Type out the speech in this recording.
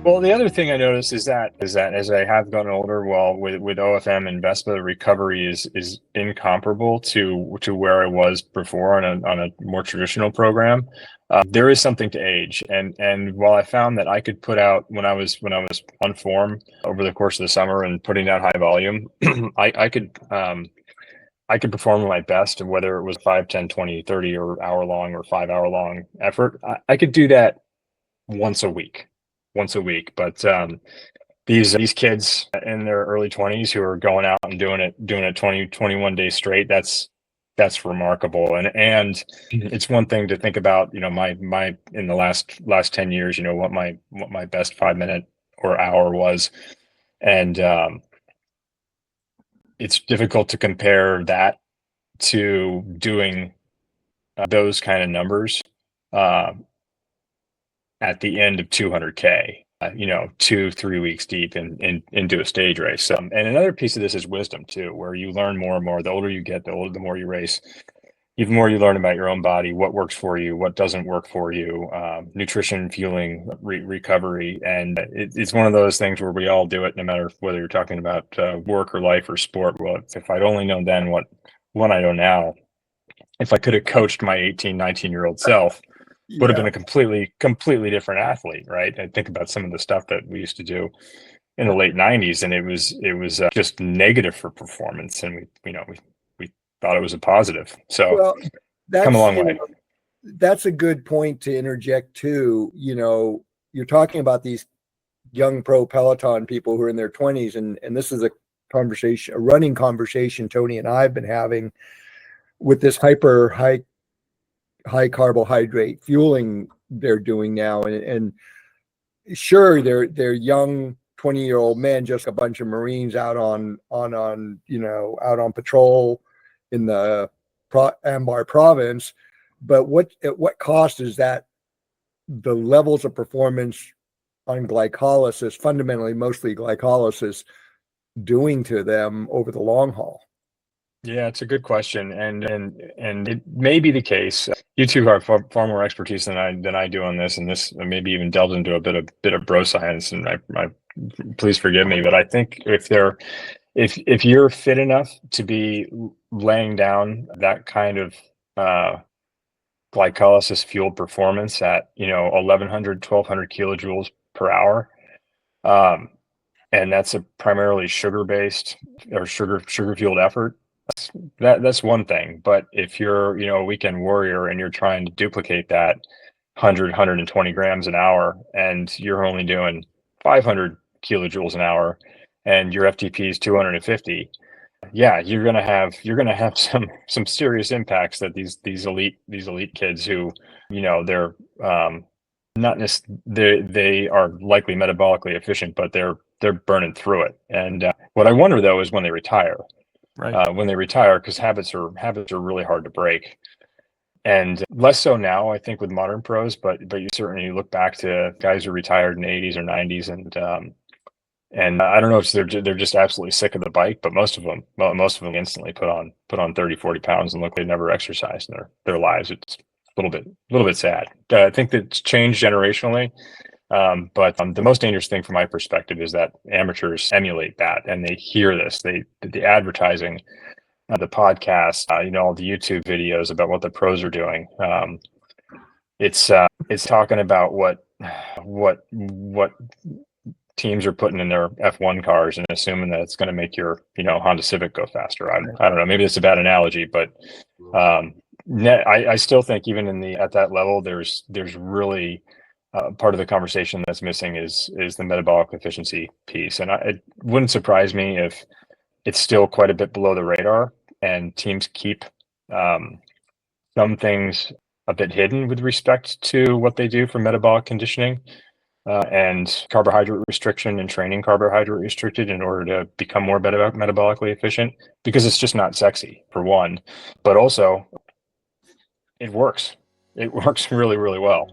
Well, the other thing I noticed is that as I have gotten older, well, with OFM and Vespa, the recovery is incomparable to where I was before on a more traditional program. There is something to age, and while I found that I could put out when I was on form over the course of the summer and putting out high volume, I could perform at my best, whether it was 5, 10, 20, 30 or hour long or 5 hour long effort. I could do that once a week, once a week. But these kids in their early 20s who are going out and doing it 20, 21 days straight, that's remarkable. And it's one thing to think about, my in the last 10 years, what my best 5 minute or hour was. And it's difficult to compare that to doing those kind of numbers uh, at the end of 200K, 2, 3 weeks deep into a stage race. And another piece of this is wisdom too, where you learn more and more. The older you get, the more you race, even more you learn about your own body, what works for you, what doesn't work for you, nutrition, fueling, recovery. And it's one of those things where we all do it, no matter whether you're talking about work or life or sport. Well, if I'd only known then what I know now, if I could have coached my 18, 19-year-old self, would have been Yeah. a completely different athlete, right? I think about some of the stuff that we used to do in the late 90s, and it was just negative for performance, and we thought it was a positive. So Well, come a that's, long way. that's a good point to interject too. You're talking about these young pro Peloton people who are in their 20s, and this is a running conversation Tony and I have been having with this hyper high carbohydrate fueling they're doing now. And sure, they're young 20-year-old men, just a bunch of Marines out on patrol in the Anbar province. But at what cost is that the levels of performance on glycolysis, fundamentally mostly glycolysis, doing to them over the long haul? Yeah, it's a good question, and it may be the case. You two have far more expertise than I do on this, and this maybe even delves into a bit of bro science. And I please forgive me, but I think if you're fit enough to be laying down that kind of glycolysis fueled performance at 1100, 1200 kilojoules per hour, um, and that's a primarily sugar based or sugar fueled effort. That's one thing. But if you're, a weekend warrior and you're trying to duplicate that 120 grams an hour, and you're only doing 500 kilojoules an hour, and your FTP is 250, yeah, you're gonna have some serious impacts that these elite kids who, they're not they are likely metabolically efficient, but they're burning through it. And what I wonder though is when they retire. Right. When they retire, because habits are really hard to break, and less so now, I think, with modern pros. But you certainly look back to guys who retired in the 80s or 90s, and I don't know if they're just absolutely sick of the bike, but most of them instantly put on 30, 40 pounds and look, they never exercised in their lives. It's a little bit sad. I think that it's changed generationally. But the most dangerous thing from my perspective is that amateurs emulate that, and they hear this. The advertising, the podcast, all the YouTube videos about what the pros are doing. It's talking about what teams are putting in their F1 cars and assuming that it's going to make your Honda Civic go faster. I don't know. Maybe it's a bad analogy, but I still think even at that level, there's really part of the conversation that's missing is the metabolic efficiency piece. And it wouldn't surprise me if it's still quite a bit below the radar, and teams keep some things a bit hidden with respect to what they do for metabolic conditioning and carbohydrate restriction, and training carbohydrate restricted in order to become more metabolically efficient, because it's just not sexy, for one, but also it works. It works really, really well.